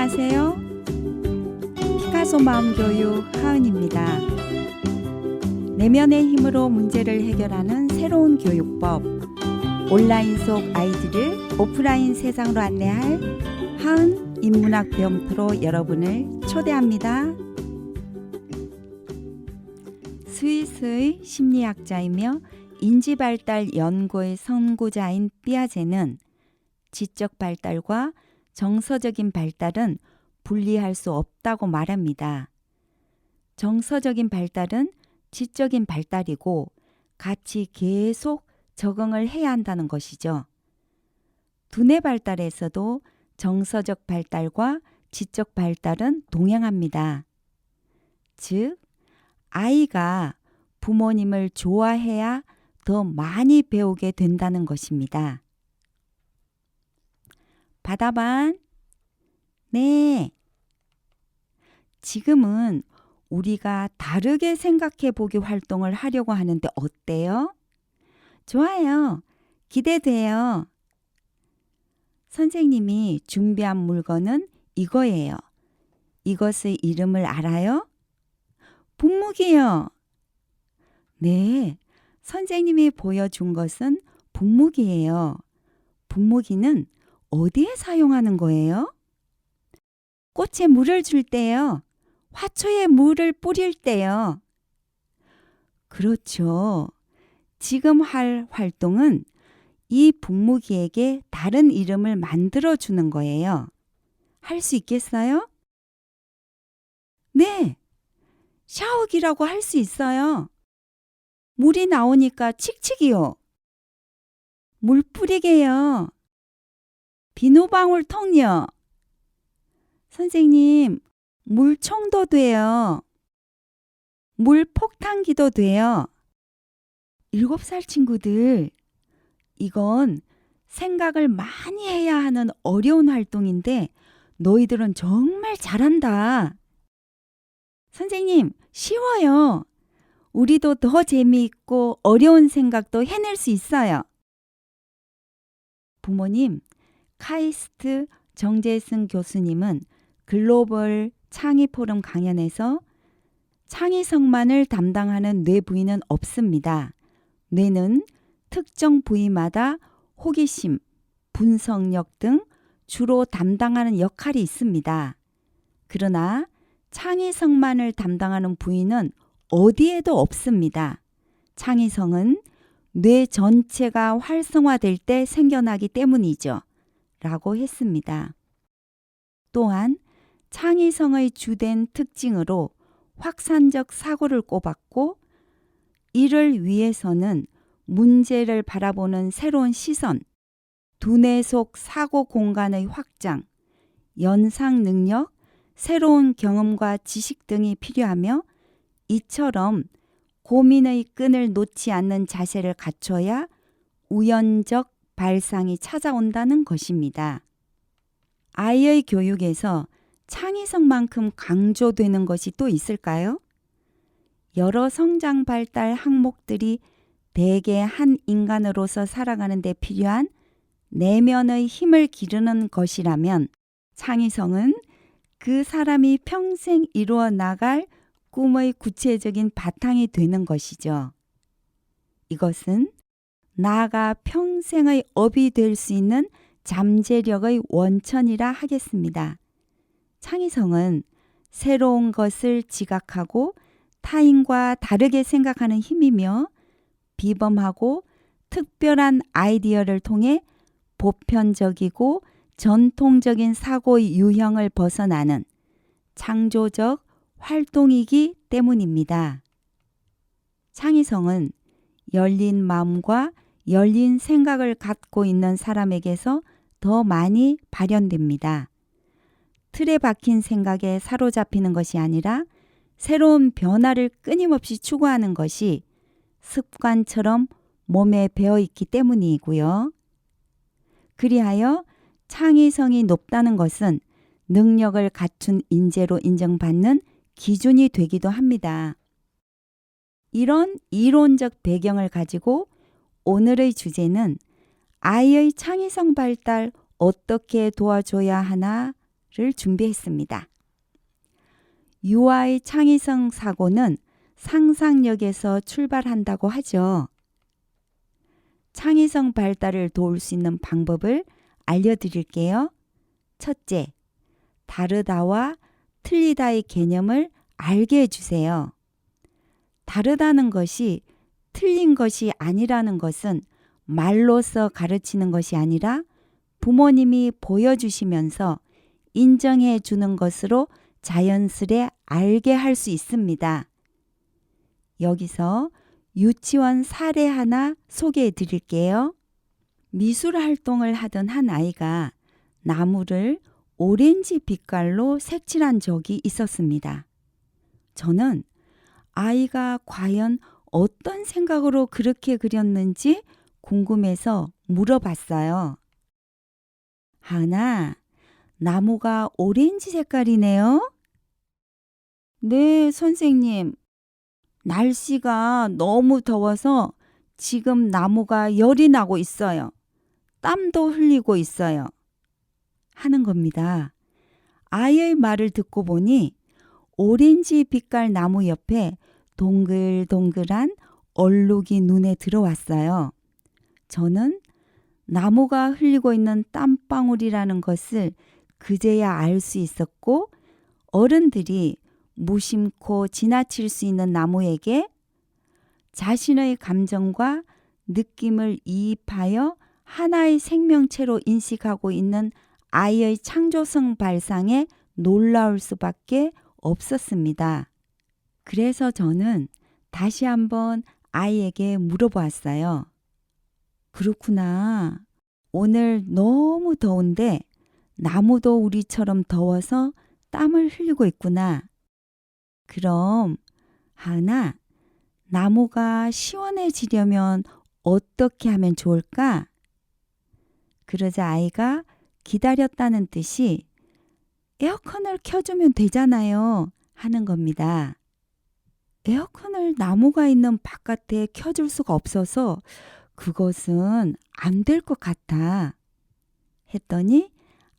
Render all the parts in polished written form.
안녕하세요. 피카소 마음교육 하은입니다. 내면의 힘으로 문제를 해결하는 새로운 교육법, 온라인 속 아이들을 오프라인 세상으로 안내할 하은 인문학 배움터로 여러분을 초대합니다. 스위스의 심리학자이며 인지발달 연구의 선구자인 피아제는 지적 발달과 정서적인 발달은 분리할 수 없다고 말합니다. 정서적인 발달은 지적인 발달이고 같이 계속 적응을 해야 한다는 것이죠. 두뇌 발달에서도 정서적 발달과 지적 발달은 동행합니다. 즉, 아이가 부모님을 좋아해야 더 많이 배우게 된다는 것입니다. 바다반, 네. 지금은 우리가 다르게 생각해 보기 활동을 하려고 하는데 어때요? 좋아요. 기대돼요. 선생님이 준비한 물건은 이거예요. 이것의 이름을 알아요? 분무기요. 네. 선생님이 보여준 것은 분무기예요. 분무기는 어디에 사용하는 거예요? 꽃에 물을 줄 때요. 화초에 물을 뿌릴 때요. 그렇죠. 지금 할 활동은 이 분무기에게 다른 이름을 만들어 주는 거예요. 할 수 있겠어요? 네. 샤워기라고 할 수 있어요. 물이 나오니까 칙칙이요. 물 뿌리게요. 비누방울 통요. 선생님, 물총도 돼요. 물폭탄기도 돼요. 7살 친구들, 이건 생각을 많이 해야 하는 어려운 활동인데 너희들은 정말 잘한다. 선생님, 쉬워요. 우리도 더 재미있고 어려운 생각도 해낼 수 있어요. 부모님, 카이스트 정재승 교수님은 글로벌 창의 포럼 강연에서 창의성만을 담당하는 뇌 부위는 없습니다. 뇌는 특정 부위마다 호기심, 분석력 등 주로 담당하는 역할이 있습니다. 그러나 창의성만을 담당하는 부위는 어디에도 없습니다. 창의성은 뇌 전체가 활성화될 때 생겨나기 때문이죠. 라고 했습니다. 또한 창의성의 주된 특징으로 확산적 사고를 꼽았고 이를 위해서는 문제를 바라보는 새로운 시선, 두뇌 속 사고 공간의 확장, 연상 능력, 새로운 경험과 지식 등이 필요하며 이처럼 고민의 끈을 놓지 않는 자세를 갖춰야 우연적 발상이 찾아온다는 것입니다. 아이의 교육에서 창의성만큼 강조되는 것이 또 있을까요? 여러 성장 발달 항목들이 대개 한 인간으로서 살아가는 데 필요한 내면의 힘을 기르는 것이라면 창의성은 그 사람이 평생 이루어 나갈 꿈의 구체적인 바탕이 되는 것이죠. 이것은 나아가 평생의 업이 될 수 있는 잠재력의 원천이라 하겠습니다. 창의성은 새로운 것을 지각하고 타인과 다르게 생각하는 힘이며 비범하고 특별한 아이디어를 통해 보편적이고 전통적인 사고의 유형을 벗어나는 창조적 활동이기 때문입니다. 창의성은 열린 마음과 열린 생각을 갖고 있는 사람에게서 더 많이 발현됩니다. 틀에 박힌 생각에 사로잡히는 것이 아니라 새로운 변화를 끊임없이 추구하는 것이 습관처럼 몸에 배어 있기 때문이고요. 그리하여 창의성이 높다는 것은 능력을 갖춘 인재로 인정받는 기준이 되기도 합니다. 이런 이론적 배경을 가지고 오늘의 주제는 아이의 창의성 발달 어떻게 도와줘야 하나 준비했습니다. 유아의 창의성 사고는 상상력에서 출발한다고 하죠. 창의성 발달을 도울 수 있는 방법을 알려드릴게요. 첫째, 다르다와 틀리다의 개념을 알게 해주세요. 다르다는 것이 틀린 것이 아니라는 것은 말로써 가르치는 것이 아니라 부모님이 보여주시면서 인정해 주는 것으로 자연스레 알게 할 수 있습니다. 여기서 유치원 사례 하나 소개해 드릴게요. 미술 활동을 하던 한 아이가 나무를 오렌지 빛깔로 색칠한 적이 있었습니다. 저는 아이가 과연 어떤 생각으로 그렇게 그렸는지 궁금해서 물어봤어요. 하은아, 나무가 오렌지 색깔이네요? 네, 선생님. 날씨가 너무 더워서 지금 나무가 열이 나고 있어요. 땀도 흘리고 있어요. 하는 겁니다. 아이의 말을 듣고 보니 오렌지 빛깔 나무 옆에 동글동글한 얼룩이 눈에 들어왔어요. 저는 나무가 흘리고 있는 땀방울이라는 것을 그제야 알 수 있었고, 어른들이 무심코 지나칠 수 있는 나무에게 자신의 감정과 느낌을 이입하여 하나의 생명체로 인식하고 있는 아이의 창조성 발상에 놀라울 수밖에 없었습니다. 그래서 저는 다시 한번 아이에게 물어보았어요. 그렇구나. 오늘 너무 더운데 나무도 우리처럼 더워서 땀을 흘리고 있구나. 그럼 하은아, 나무가 시원해지려면 어떻게 하면 좋을까? 그러자 아이가 기다렸다는 뜻이 에어컨을 켜주면 되잖아요 하는 겁니다. 에어컨을 나무가 있는 바깥에 켜줄 수가 없어서 그것은 안 될 것 같아 했더니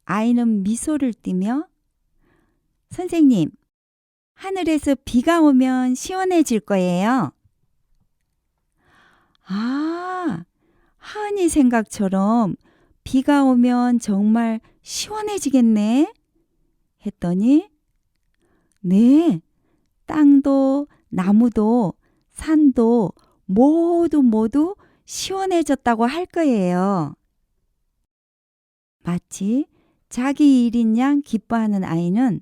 아이는 미소를 띠며 선생님, 하늘에서 비가 오면 시원해질 거예요. 아, 하은이 생각처럼 비가 오면 정말 시원해지겠네 했더니 네, 땅도 나무도 산도 모두 시원해졌다고 할 거예요. 마치 자기 일인 양 기뻐하는 아이는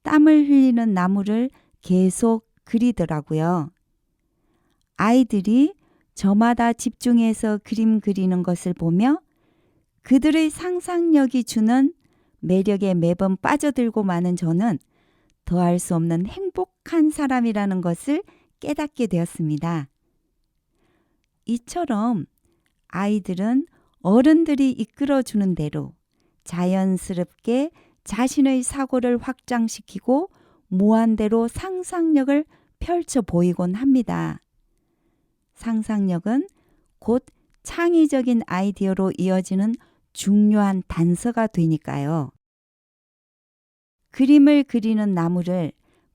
땀을 흘리는 나무를 계속 그리더라고요. 아이들이 저마다 집중해서 그림 그리는 것을 보며 그들의 상상력이 주는 매력에 매번 빠져들고 마는 저는 더할 수 없는 행복한 사람이라는 것을 깨닫게 되었습니다. 이처럼 아이들은 어른들이 이끌어주는 대로 자연스럽게 자신의 사고를 확장시키고 무한대로 상상력을 펼쳐 보이곤 합니다. 상상력은 곧 창의적인 아이디어로 이어지는 중요한 단서가 되니까요. 그림을 그리는 나무를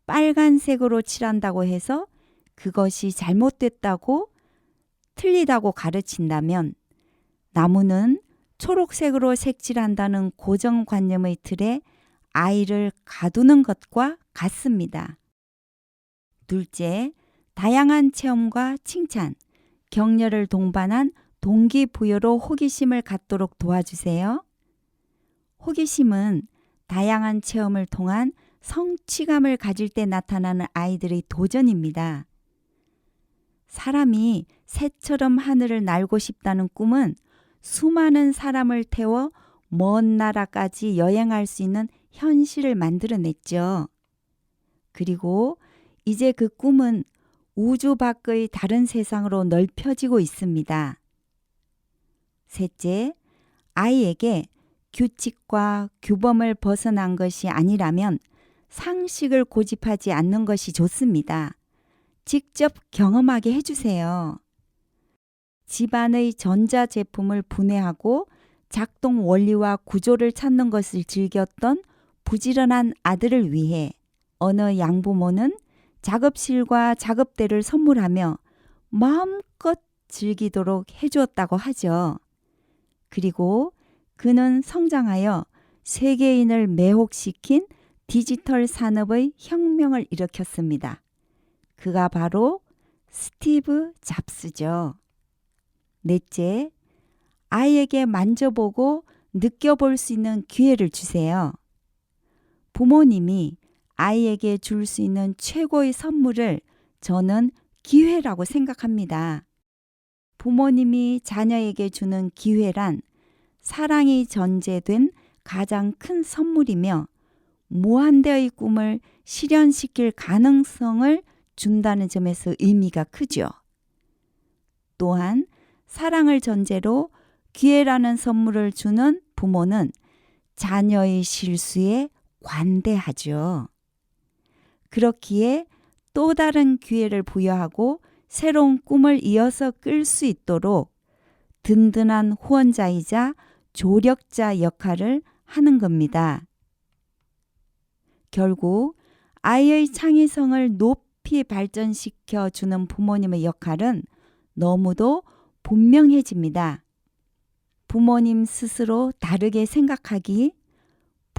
빨간색으로 칠한다고 해서 그것이 잘못됐다고 틀리다고 가르친다면 나무는 초록색으로 색칠한다는 고정관념의 틀에 아이를 가두는 것과 같습니다. 둘째, 다양한 체험과 칭찬, 격려를 동반한 동기부여로 호기심을 갖도록 도와주세요. 호기심은 다양한 체험을 통한 성취감을 가질 때 나타나는 아이들의 도전입니다. 사람이 새처럼 하늘을 날고 싶다는 꿈은 수많은 사람을 태워 먼 나라까지 여행할 수 있는 현실을 만들어냈죠. 그리고 이제 그 꿈은 우주 밖의 다른 세상으로 넓혀지고 있습니다. 셋째, 아이에게 규칙과 규범을 벗어난 것이 아니라면 상식을 고집하지 않는 것이 좋습니다. 직접 경험하게 해주세요. 집안의 전자제품을 분해하고 작동 원리와 구조를 찾는 것을 즐겼던 부지런한 아들을 위해 어느 양부모는 작업실과 작업대를 선물하며 마음껏 즐기도록 해주었다고 하죠. 그리고 그는 성장하여 세계인을 매혹시킨 디지털 산업의 혁명을 일으켰습니다. 그가 바로 스티브 잡스죠. 넷째, 아이에게 만져보고 느껴볼 수 있는 기회를 주세요. 부모님이 아이에게 줄 수 있는 최고의 선물을 저는 기회라고 생각합니다. 부모님이 자녀에게 주는 기회란 사랑이 전제된 가장 큰 선물이며 무한대의 꿈을 실현시킬 가능성을 준다는 점에서 의미가 크죠. 또한 사랑을 전제로 기회라는 선물을 주는 부모는 자녀의 실수에 관대하죠. 그렇기에 또 다른 기회를 부여하고 새로운 꿈을 이어서 끌 수 있도록 든든한 후원자이자 조력자 역할을 하는 겁니다. 결국 아이의 창의성을 높이 발전시켜 주는 부모님의 역할은 너무도 분명해집니다. 부모님 스스로 다르게 생각하기,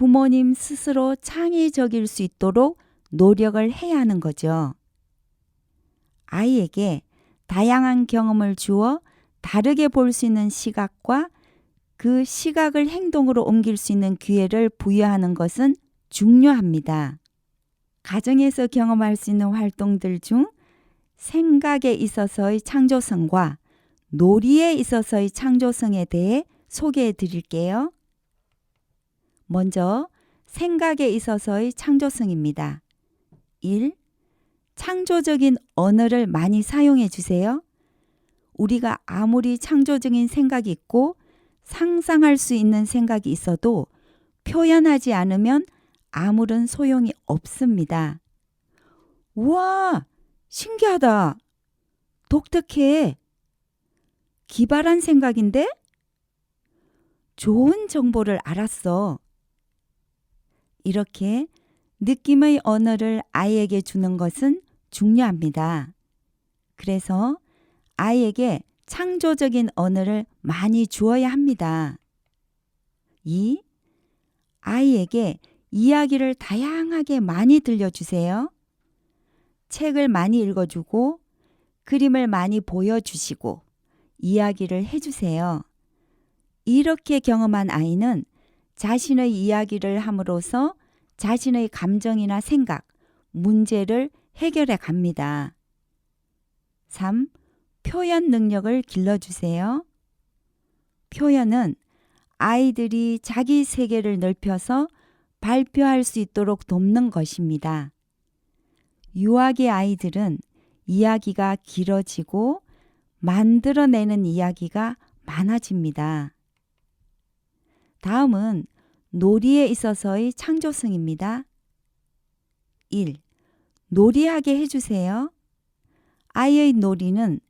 부모님 스스로 창의적일 수 있도록 노력을 해야 하는 거죠. 아이에게 다양한 경험을 주어 다르게 볼 수 있는 시각과 그 시각을 행동으로 옮길 수 있는 기회를 부여하는 것은 중요합니다. 가정에서 경험할 수 있는 활동들 중 생각에 있어서의 창조성과 놀이에 있어서의 창조성에 대해 소개해 드릴게요. 먼저 생각에 있어서의 창조성입니다. 1. 창조적인 언어를 많이 사용해 주세요. 우리가 아무리 창조적인 생각이 있고 상상할 수 있는 생각이 있어도 표현하지 않으면 아무런 소용이 없습니다. 우와, 신기하다. 독특해. 기발한 생각인데? 좋은 정보를 알았어. 이렇게 느낌의 언어를 아이에게 주는 것은 중요합니다. 그래서 아이에게 창조적인 언어를 많이 주어야 합니다. 2. 아이에게 이야기를 다양하게 많이 들려주세요. 책을 많이 읽어주고 그림을 많이 보여주시고 이야기를 해주세요. 이렇게 경험한 아이는 자신의 이야기를 함으로써 자신의 감정이나 생각, 문제를 해결해 갑니다. 3. 표현 능력을 길러주세요. 표현은 아이들이 자기 세계를 넓혀서 발표할 수 있도록 돕는 것입니다. 유아기 아이들은 이야기가 길어지고 만들어내는 이야기가 많아집니다. 다음은 놀이에 있어서의 창조성입니다. 1. 놀이하게 해주세요. 아이의 놀이는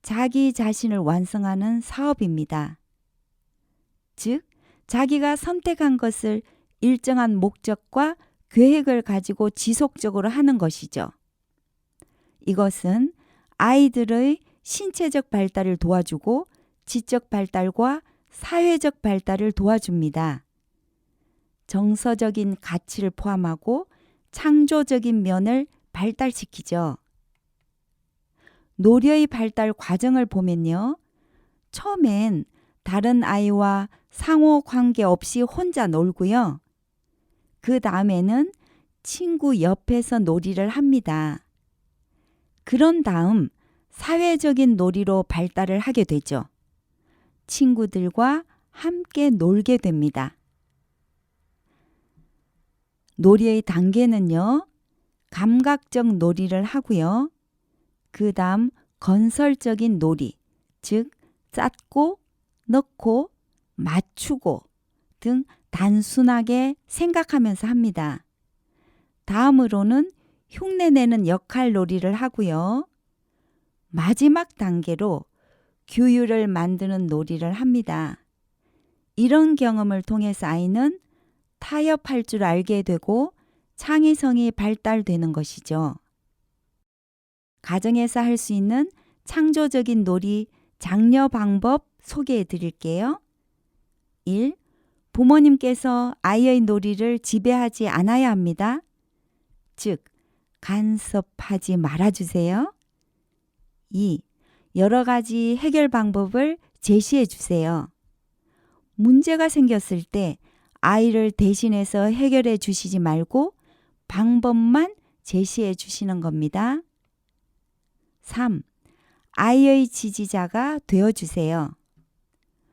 자기 자신을 완성하는 사업입니다. 즉, 자기가 선택한 것을 일정한 목적과 계획을 가지고 지속적으로 하는 것이죠. 이것은 아이들의 신체적 발달을 도와주고 지적 발달과 사회적 발달을 도와줍니다. 정서적인 가치를 포함하고 창조적인 면을 발달시키죠. 놀이의 발달 과정을 보면요. 처음엔 다른 아이와 상호 관계 없이 혼자 놀고요. 그 다음에는 친구 옆에서 놀이를 합니다. 그런 다음 사회적인 놀이로 발달을 하게 되죠. 친구들과 함께 놀게 됩니다. 놀이의 단계는요. 감각적 놀이를 하고요. 그 다음 건설적인 놀이, 즉 쌓고 넣고 맞추고 등 단순하게 생각하면서 합니다. 다음으로는 흉내내는 역할 놀이를 하고요. 마지막 단계로 규율을 만드는 놀이를 합니다. 이런 경험을 통해서 아이는 타협할 줄 알게 되고 창의성이 발달되는 것이죠. 가정에서 할 수 있는 창조적인 놀이 장려 방법 소개해 드릴게요. 1. 부모님께서 아이의 놀이를 지배하지 않아야 합니다. 즉, 간섭하지 말아주세요. 2. 여러 가지 해결 방법을 제시해 주세요. 문제가 생겼을 때 아이를 대신해서 해결해 주시지 말고 방법만 제시해 주시는 겁니다. 3. 아이의 지지자가 되어 주세요.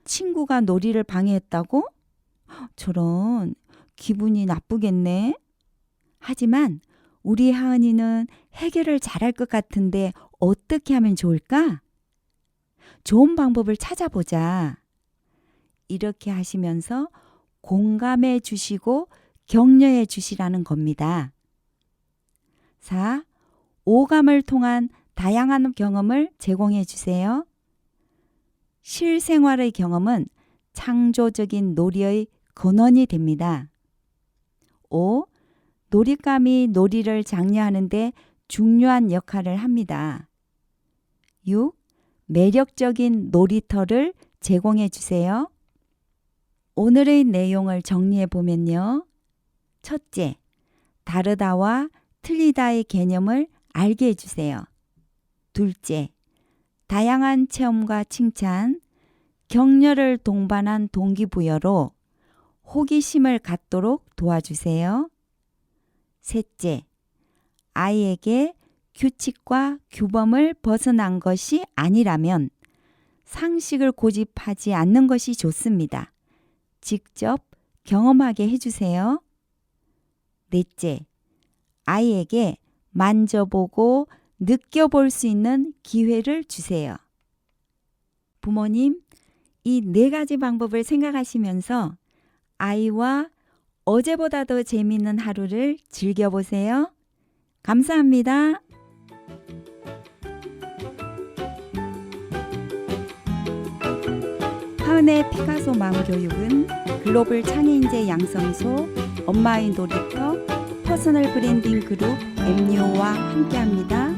친구가 놀이를 방해했다고? 저런, 기분이 나쁘겠네. 하지만 우리 하은이는 해결을 잘할 것 같은데 어떻게 하면 좋을까? 좋은 방법을 찾아보자. 이렇게 하시면서 공감해 주시고 격려해 주시라는 겁니다. 4. 오감을 통한 다양한 경험을 제공해 주세요. 실생활의 경험은 창조적인 놀이의 근원이 됩니다. 5. 놀잇감이 놀이를 장려하는 데 중요한 역할을 합니다. 6. 매력적인 놀이터를 제공해 주세요. 오늘의 내용을 정리해 보면요. 첫째, 다르다와 틀리다의 개념을 알게 해주세요. 둘째, 다양한 체험과 칭찬, 격려를 동반한 동기부여로 호기심을 갖도록 도와주세요. 셋째, 아이에게 규칙과 규범을 벗어난 것이 아니라면 상식을 고집하지 않는 것이 좋습니다. 직접 경험하게 해주세요. 넷째, 아이에게 만져보고 느껴볼 수 있는 기회를 주세요. 부모님, 이 4가지 방법을 생각하시면서 아이와 어제보다 더 재미있는 하루를 즐겨보세요. 감사합니다. 하은의 피카소 마음교육은 글로벌 창의인재 양성소, 엄마의 놀이터, 퍼스널 브랜딩 그룹 MU와 함께합니다.